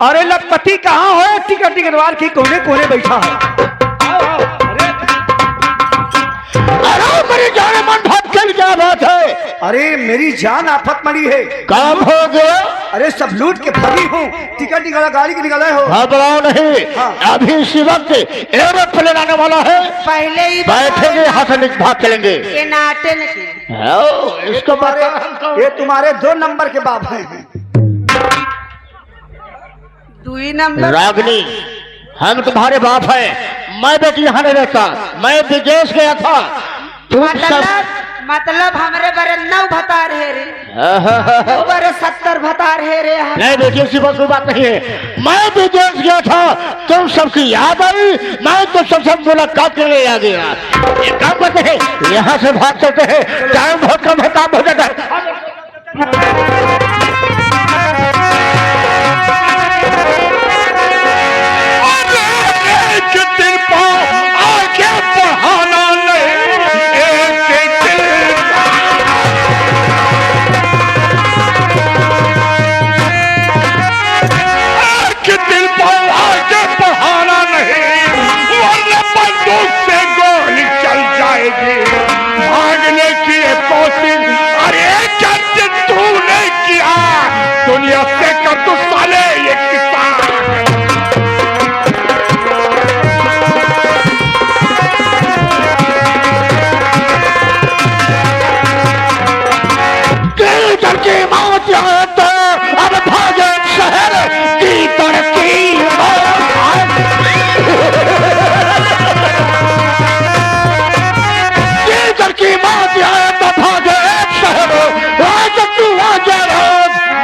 अरे लखपति कहाँ हो? टिकट टिकटवार की कोने कोने बैठा है। अरे मेरी जान मन भाग चल, क्या बात है? अरे मेरी जान आफत मरी है। काम हो गया? अरे सब लूट के भागी हूँ। टिकट निकाला, गाड़ी की निकाला हो। घबराओ नहीं। हाँ। अभी इसी वक्त एरोप्लेन आने वाला है। पहले ही बैठेंगे यहाँ से भाग चलेंगे। ये नाटन की इसको ये तुम्हारे 2 नंबर के बाप हैं। 2 नंबर। रागनी, हम तुम्हारे बाप हैं। मैं बेटी यहाँ नहीं रहता, मैं विदेश गया था। तुम सब मतलब हमरे बरे 9 भतार है रे, बरे 70 भतार है रे। नहीं बेटी, ऐसी कोई बात नहीं है। मैं विदेश गया था, तुम सबकी याद आई, मैं तो सबसे मुलाकात के लिए आ गया। एक काम करते हैं, यहाँ से भाग चलते हैं। टाइम बहुत कम है, काम हो जाता है। भागने की कोशिश, अरे जब तूने किया दुनिया से कर तू साले ये किस्सा। की मौत तो अब भागे शहर की तरक्की। की मौत तो भागे शहर, आज तू आजा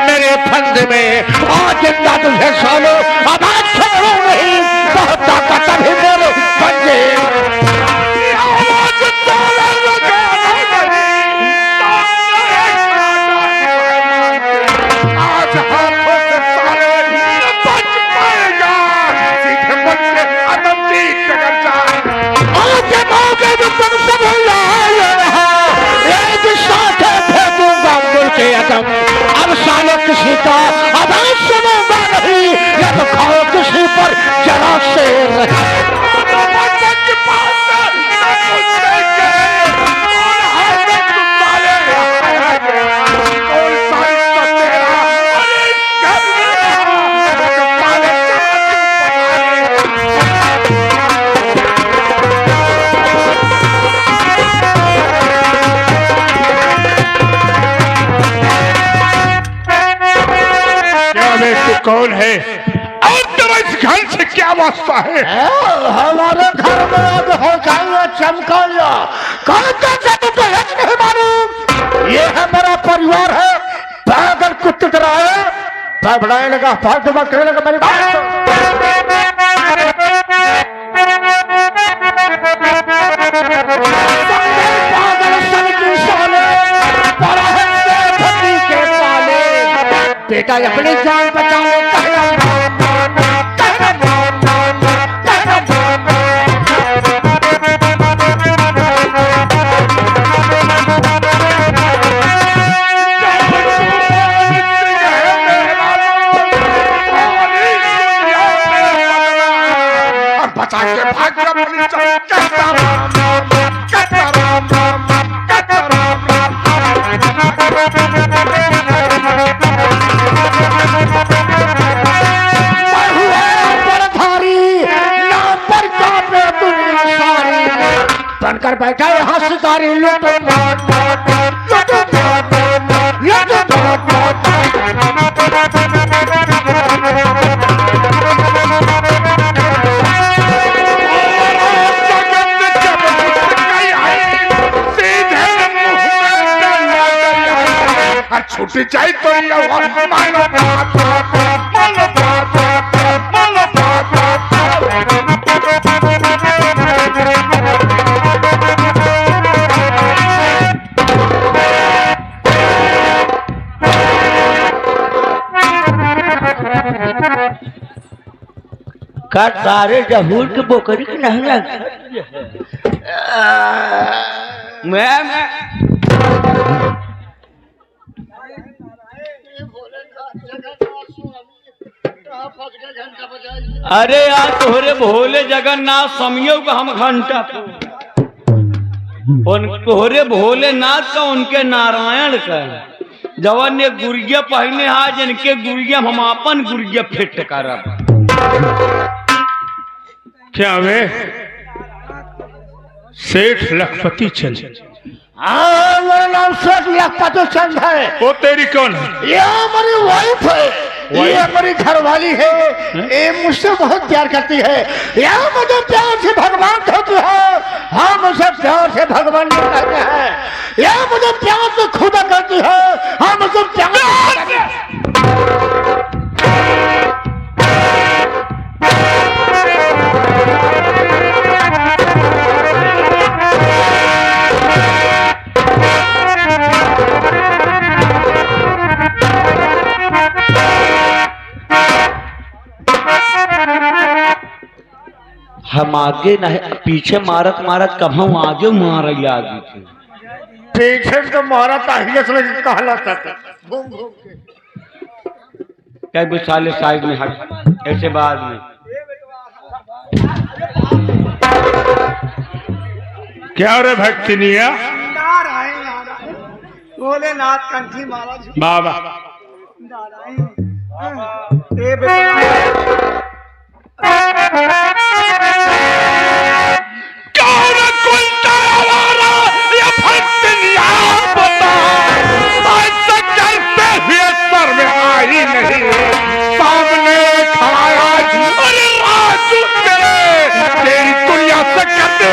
मेरे फंद में, आज जिंदा तुझे सालो, अब आज छोड़ो नहीं, बहुत ताकत अभी मेरे पंजे। अब सालों किसी का आवाज सुनूंगा नहीं, या तो खाओ किसी पर जरा शेर। कौन है और तेरा इस घर से क्या वास्ता है? हमारे घर में अब हो जाएगा चमकाया। कौन से तुमको नहीं मालूम? ये है मेरा परिवार है। पागल कुत्ते तरह है, बढ़ाने लगा, फालतू बात करने लगा मेरी बात। बेटा अपनी जान बचाओ। बचा के भाग बनकर बैठा यहाँ शिकारी। छुट्टी चाहिए तो मानो का तारे जहूर के बोकरी की नहीं लग। मैं अरे यार तोहरे भोले जगन्नाथ समियो का हम घंटा तोहरे भोलेनाथ का उनके नारायण का जवन ने गुरिया पहने हा जिनके गुरिया हम अपन गुरिया फिट करब। क्या वे सेठ लखपति चंद? हाँ मेरा नाम सेठ लखपति चंद है। वो तेरी कौन है? ये हमारी वाइफ है, ये हमारी घरवाली है। ये मुझसे बहुत प्यार करती है, ये मुझे प्यार से भगवान कहती है, हम उसे प्यार से भगवान कहते हैं। ये मुझे प्यार से खुदा करती है, हम उसे प्यार हम आगे नहीं पीछे मारत मारत कब हम आगे मार आगे थे पीछे तो मारा था कहला था घूम घूम के क्या कुछ साले साइड में हट ऐसे बाद में क्या रे भक्तिनिया? भोलेनाथ कंठी मारा बाबा सामने खड़ा अरे राजू तेरी दुनिया से करते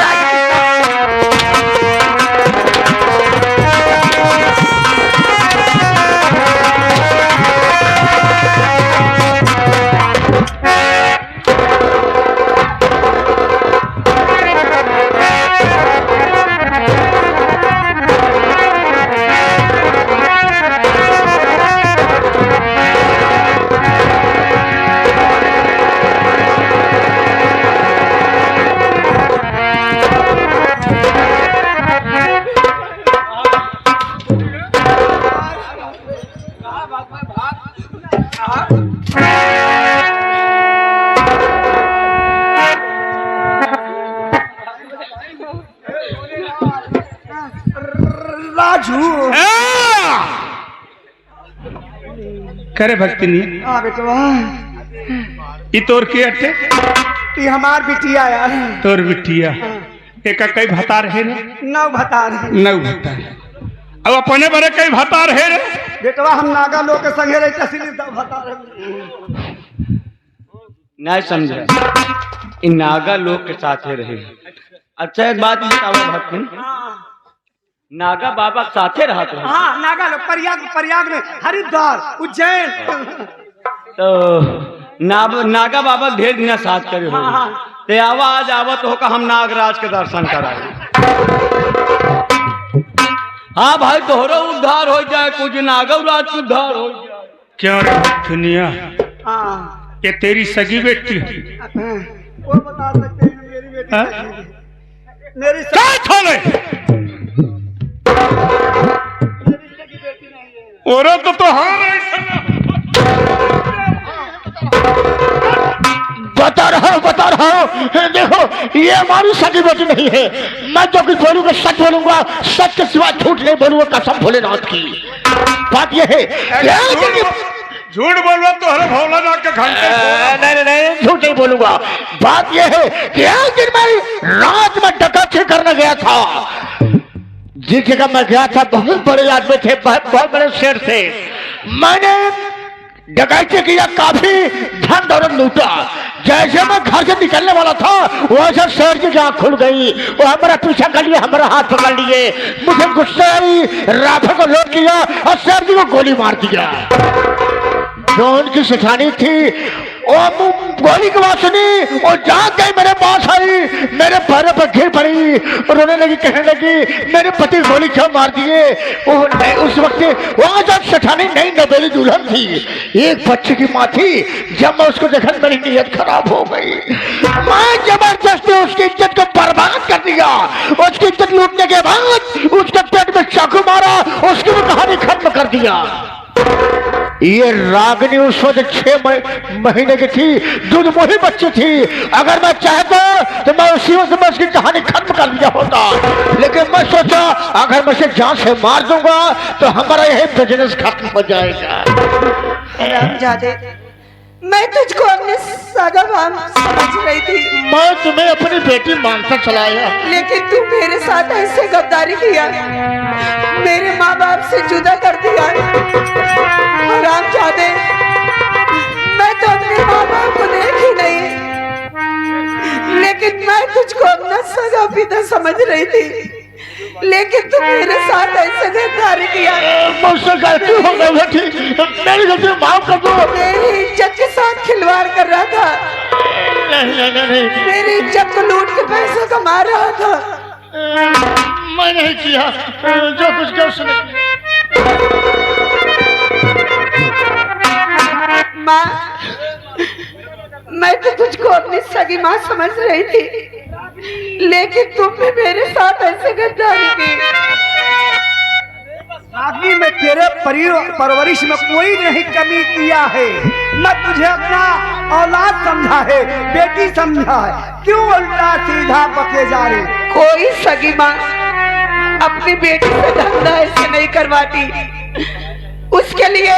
करे भक्ति नहीं। हाँ बेटवा ये तोर के अटे ये हमार बिटिया यार तोर बिटिया एक कई भतार है रे? नौ भतार है। नौ भतार अब अपने बड़े कई भतार है रे? बेटवा हम नागा लोग के संगे रहे इसलिए दो भतार है। नहीं समझे इन नागा लोग के साथ रहे। अच्छा एक बात बताओ भक्ति नागा बाबा साथे रहा था? हाँ नागा लोग प्रयाग में हरिद्वार उज्जैन तो नागा बाबा ढेर दिन साथ करे हो। ते आवाज आवत होगा हम नागराज के दर्शन कराए। हाँ भाई तोहरो उद्धार हो जाए कुछ नागराज का उद्धार हो जाए। क्यों रे भक्तिनिया? हाँ ये तेरी सगी बेटी वो बता सकते हैं मेरी बेटी मेरी क्या छोले और तो हाँ बता रहा हूँ देखो ये हमारी सगी बेटी नहीं है। मैं जो कुछ बोलूंगा सच बोलूंगा, सच के सिवा झूठ नहीं बोलूंगा कसम भोलेनाथ की। बात ये है झूठ बोलवा तो हर भोलेनाथ के घंटे नहीं झूठ नहीं बोलूंगा। बात ये है कि एक दिन मैं रात में डकैती करने गया था। जिस जगह मैं गया था बहुत बड़े आदमी थे, बहुत बड़े शेर थे। मैंने डकैती किया, काफी धन दौलत लूटा। जैसे मैं घर से निकलने वाला था वैसे शेर की आंख खुल गई, वो हमारा पीछा कर लिया, हमारा हाथ पकड़ लिए। मुझे गुस्सा आई, राफे को लोड किया और शेर जी को गोली मार दिया। जो उनकी सिखानी थी और गोली की बात सुनी और जाग गई मेरे पास आई, मेरे पैरों पर गिर पड़ी और रोने लगी, कहने लगी मेरे पति गोली क्यों मार दिए। उस वक्त वहां जब सेठानी नई नवेली दुल्हन थी, एक बच्चे की माँ थी। जब मैं उसको देखा मेरी नीयत खराब हो गई। मैं जबरदस्ती उसकी इज्जत को बर्बाद कर दिया। उसकी इज्जत लूटने के बाद उसके पेट में चाकू मारा, उसकी भी कहानी खत्म कर दिया। ये रागिनी उस वक्त 6 महीने की थी, दूध मोही बच्ची थी। अगर मैं चाहता तो मैं उसी वक्त में उसकी कहानी खत्म कर दिया होता, लेकिन मैं सोचा अगर मैं इसे जान से मार दूंगा तो हमारा यही बिजनेस खत्म हो जाएगा। हरामजादे, मैं तुझको अपने सगा भाम समझ रही थी। मैं तुम्हें अपनी बेटी मानकर चलाया, लेकिन तू मेरे साथ ऐसे गद्दारी किया, मेरे माँ बाप से जुदा कर दिया। हरामजादे, मैं तो अपने माँ बाप को देखी नहीं, लेकिन मैं तुझको अपना सगा पिता समझ रही थी, लेकिन तू मेरे साथ ऐसे गद्दारी किया। मुझसे गलती हो गई बेटी, मेरी गलती माफ कर दो। मेरी इज्जत के साथ खिलवाड़ कर रहा था, नहीं, मेरी इज्जत को लूट के पैसा कमा रहा था। मैं नहीं किया, जो कुछ किया उसने। माँ, मैं तो तुझको अपनी सगी माँ समझ रही थी, लेकिन तुमने मेरे साथ ऐसे गद्दारी की। आदमी में तेरे परवरिश में कोई नहीं कमी किया है, न तुझे अपना औलाद समझा है, बेटी समझा है, क्यों उल्टा सीधा बके जा रही? कोई सगी माँ अपनी बेटी से धंधा ऐसे नहीं करवाती, उसके लिए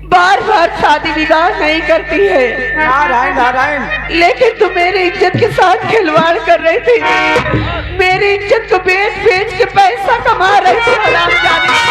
बार बार शादी विवाह नहीं करती है। नारायण नारायण, लेकिन तू मेरी इज्जत के साथ खिलवाड़ कर रही थी, मेरी इज्जत को बेच बेच के पैसा कमा रही थी। हरामजादी,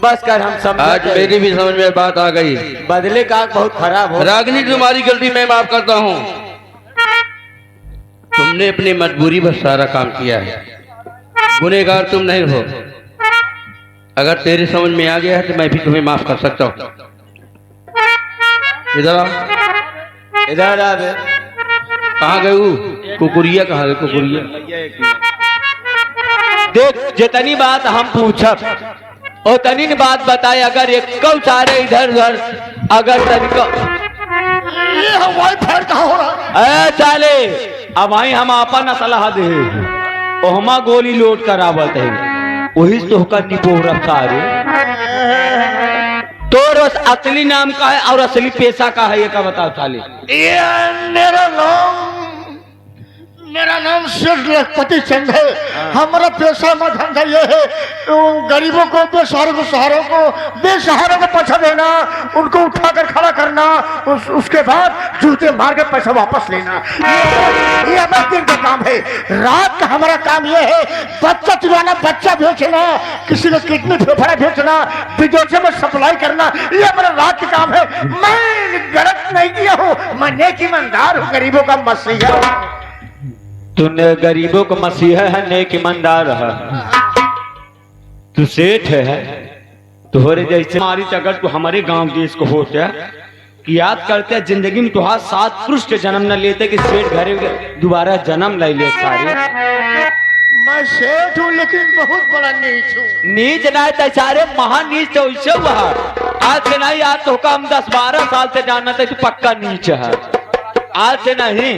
बस कर, हम समझ आज गए। मेरी भी समझ में बात आ गई। बदले का बहुत खराब हो। रागिनी, तुम्हारी गलती मैं माफ करता हूँ। तुमने अपनी मजबूरी पर सारा काम किया है, गुनहगार तुम नहीं हो। अगर तेरी समझ में आ गया है तो मैं भी तुम्हें माफ कर सकता हूँ। इधर आओ। इधर आ बे। कहाँ गए वो? कुकुरिया कहाँ गए? कुकुरिया देख, जितनी बात हम पूछब और तनी ने बात बताए, अगर एक सारे इधर उधर अगर तनिको ये हवाई फायर कहाँ हो रहा है? चाले अब आई हम आपन सलाह दे और हमा गोली लोड करावत है, वही तो का निपोर सारे। तो असली नाम का है और असली पेशा का है, ये का बताओ चाले। ये मेरा नाम शेख लखपति चंद है। हमारा पेशा में धंधा ये है, गरीबों को, बेसहारों को पैसा देना, उनको उठाकर खड़ा करना, उसके बाद जूते मार के पैसा वापस लेना। ये हमारे दिन का काम है। रात का हमारा काम ये है बच्चा चुराना, बच्चा बेचना, किसी को किडनी फेफड़ा बेचना, विदेशों में सप्लाई करना, ये हमारा रात का काम है। मैं गलत नहीं किया हूँ, मैं नेक ईमानदार हूँ, गरीबों का मसीहा हूँ। तूने गरीबों को मसीहा है, नेक ईमानदार है, तू सेठ है। तोहरे जैसे हमारी अगर तू हमारे गांव देश को होते कि याद करते हैं जिंदगी में तुहार 7 पुरुष के जन्म न लेते कि सेठ घरे दोबारा जन्म ले ले सारे। मैं सेठ हूँ लेकिन बहुत बड़ा नीच हूँ। नीच नहीं तो सारे महान नीच तो वैसे हुआ। आज से नहीं, आज तो हम 10-12 साल से जानना था तू पक्का नीच है, आज से नहीं।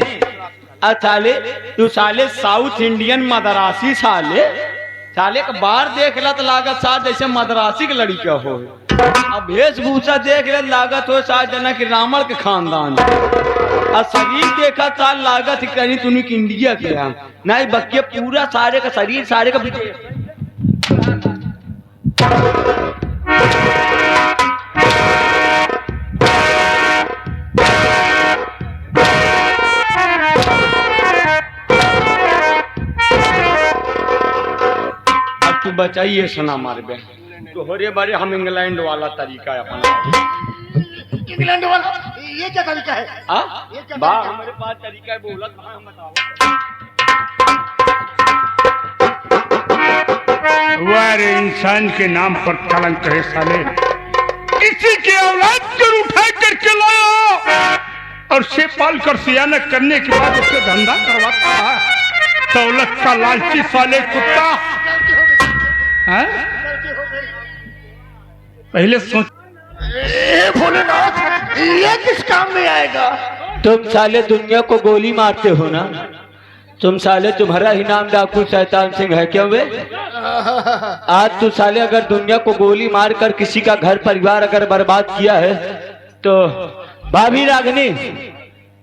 साले तू साले साउथ इंडियन मदरासी साले का बार देख ला तो लागत साथ जैसे मदरासी के लड़की हो। अब वेशभूषा देख ले लागत हो साथ जना की रावण के खानदान, और शरीर देखा साल लागत कहीं तुनिक इंडिया के हम नहीं बक्के पूरा सारे का शरीर सारे का तू बचाइए सना मार बे तोहरे बारे हम इंग्लैंड वाला तरीका है अपना। इंग्लैंड वाला ये क्या तरीका है? बा हमारे पास तरीका है, बोला कहाँ हम बताओ। वह इंसान के नाम पर कलंक है साले। किसी के औलाद कर उठा करके लाया और से पाल कर सियाना करने के बाद उससे धंधा करवाता है। दौलत का लालची साले कुत्ता है? पहले सोच। भोलेनाथ ये किस काम में आएगा? तुम साले दुनिया को गोली मारते हो ना, तुम साले, तुम्हारा ही नाम डाकू शैतान सिंह है क्यों बे? आज तू साले अगर दुनिया को गोली मार कर किसी का घर परिवार अगर बर्बाद किया है तो भाभी रागनी,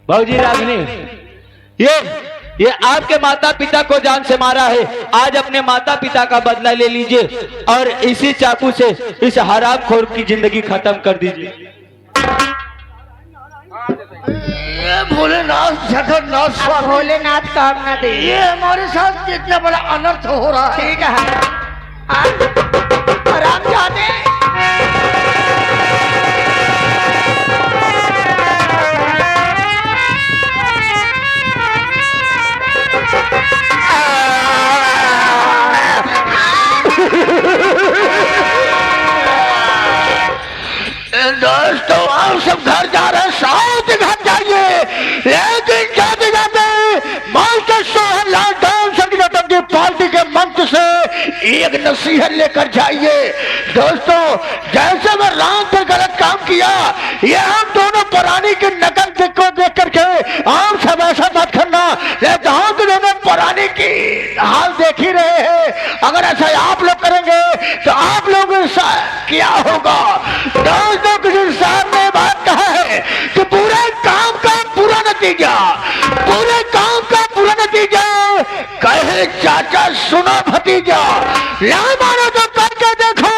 भाजी रागनी, ये आपके माता पिता को जान से मारा है। आज अपने माता पिता का बदला ले लीजिए और इसी चाकू से इस हरामखोर की जिंदगी खत्म कर दीजिए। भोलेनाथ जगन्नाथ स्वामी, भोलेनाथ काम ना दे। ये हमारे साथ कितना बड़ा अनर्थ हो रहा है। ठीक है, आराम जाने। दोस्तों आप सब घर जा रहे हैं, शायद घर जाइए, लेकिन जाते जाते मास्टर सोहनलाल डांस संगठन की पार्टी के मंच से एक नसीहत लेकर जाइए। दोस्तों जैसे मैं राम पे गलत काम किया, ये हम दोनों पुरानी की नकल को देख करके आप सब ऐसा मत करना। हम तो दोनों पुरानी की हाल देख ही रहे हैं, अगर ऐसा आप लोग करेंगे तो आप लोग क्या होगा? दोस्तों किसी साहब ने बात कहा है कि पूरे काम का पूरा नतीजा, पूरे काम का पूरा नतीजा कहे चाचा सुनो भतीजा, ना मानो तो करके देखो,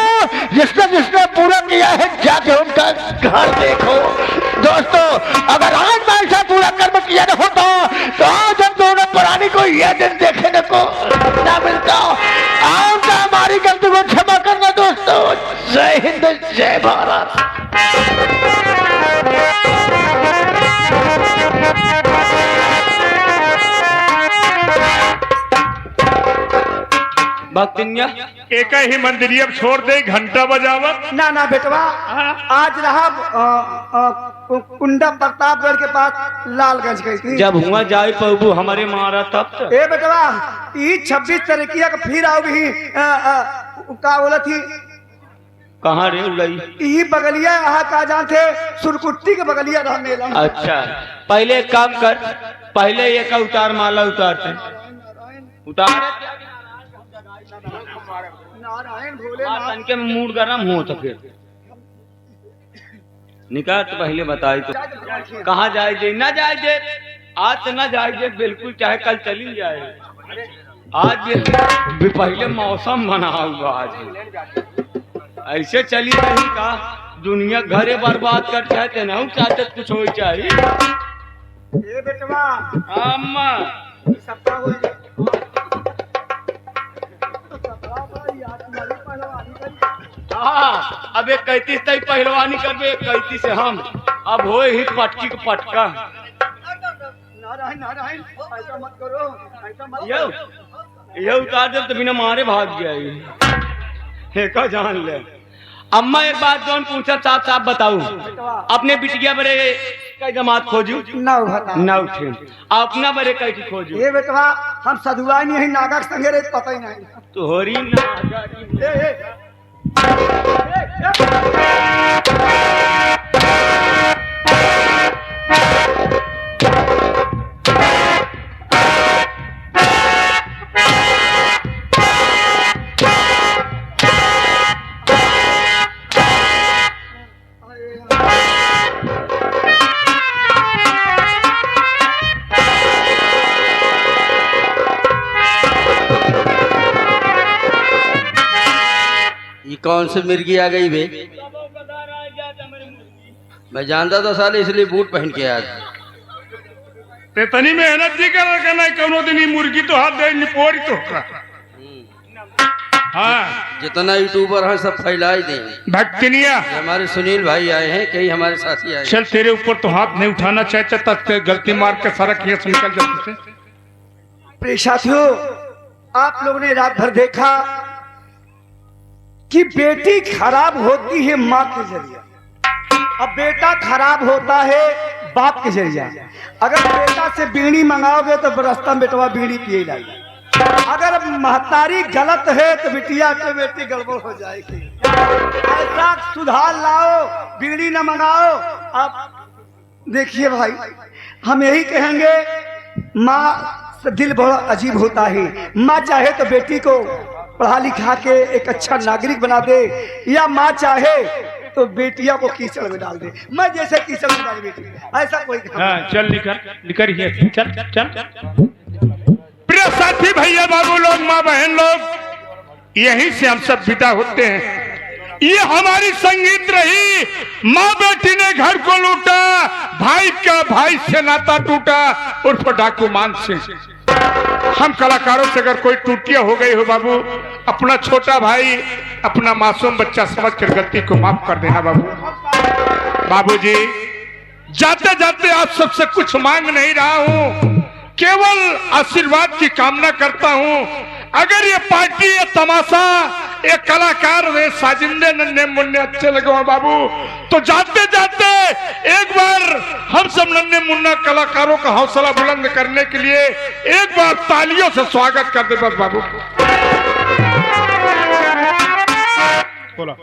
जिसने पूरा किया है जाके उनका घर देखो। दोस्तों अगर आज मैं ऐसा पूरा कर्म किया न होता तो आज हम दोनों पुरानी को यह दिन देखने को ना मिलता। आपका हमारी गलती को क्षमा करना दोस्तों। जय हिंद, जय भारत। भक्तिनिया एक ही मंदिर अब छोड़ दे, घंटा बजावत। ना ना बेटवा, आज रहा कुंडा प्रतापगढ़ के पास लालगंज गई थी। जब हुआ जाए प्रभु हमारे मारा तब तो। ए बेटवा, ई 26 तारीखिया का फिर आओ भी का बोला थी कहाँ रे उड़ई? ई बगलिया यहाँ का जान थे, सुरकुट्टी के बगलिया रहा मेला। अच्छा पहले एक काम कर, पहले ये का उतार माला उतारते उतार नारायण भोलेनाथ। तन के मूड गरम हो तो फिर निकाल। तो पहले बताई तो कहाँ जाए जे ना जाए जे, आज तो ना जाए जे बिल्कुल, चाहे कल चली जाए। आज ये पहले मौसम बना हुआ, आज ऐसे चली रही का दुनिया घरे बर्बाद कर चाहते ना चाहते कुछ हो चाहिए। ए बेटवा, अम्मा सबका हो अब एक 31 तक पहलवानी करबे, 31 से हम अब हो ही पटकी के पटका। नारायण नारायण, ऐसा मत करो, ऐसा मत ये उतार दे तो बिना मारे भाग जाएगी। का जान ले। अम्मा एक बात जौन पूछा साफ साफ बताऊ, अपने बिटिया बरे कई जमात खोजू ना उठा ना उठे, अपना बरे कई खोजू। ए बेटवा, हम सधुआई नहीं नागा के संगे रहे, पता ही नहीं। तो होरी ना कौन सी मिर्गी आ गई बे? मैं जानता था साले, इसलिए बूट पहन के आया था। तनी मेहनत जी कर नहीं, कौनो दिन मुर्गी तो हाथ दे निपोरी तो हाँ, जितना यूट्यूबर है सब फैला ही दें। भक्तिनिया हमारे सुनील भाई आए हैं, कई हमारे साथी आए। चल तेरे ऊपर तो हाथ नहीं उठाना चाहिए, तक गलती मार के सारा केस निकल जाते से। प्रिय साथियों, आप लोगों ने रात भर देखा कि बेटी खराब होती है माँ के जरिए। अब बेटा खराब होता है बाप के जरिया। अगर बेटा से बीड़ी मंगाओगे तो रास्ता में बेटवा बीड़ी पिए लाएगा। अगर महतारी गलत है तो बिटिया के बेटी गड़बड़ हो जाएगी। ऐसा सुधार लाओ, बीड़ी न मंगाओ। अब देखिए भाई, हम यही कहेंगे, माँ से दिल बड़ा अजीब होता है। माँ चाहे तो बेटी को पढ़ा लिखा के एक अच्छा नागरिक बना दे, या माँ चाहे तो बेटिया को कीचड़ में डाल दे। मैं जैसे कीचड़ में डाल बेटी, ऐसा कोई हाँ, चल निकल ही चल चल। प्रिय साथी भैया बाबू लोग, माँ बहन लोग, यहीं से हम सब विदा होते हैं। ये हमारी संगीत रही। माँ बेटी ने घर को लूटा, भाई का भाई से नाता टूटा, उर्फ डाकू मान सिंह। हम कलाकारों से अगर कोई टूटियां हो गई हो बाबू, अपना छोटा भाई, अपना मासूम बच्चा समझ कर गलती को माफ कर देना बाबू। बाबूजी, जाते जाते आप सबसे कुछ मांग नहीं रहा हूं, केवल आशीर्वाद की कामना करता हूं। अगर ये पार्टी, ये तमाशा, ये कलाकार, वे साजिंदे नन्हे मुन्ने अच्छे लगे हो बाबू, तो जाते जाते एक बार हम सब नन्हे मुन्ना कलाकारों का हौसला बुलंद करने के लिए एक बार तालियों से स्वागत कर दे बस बाबू। बोला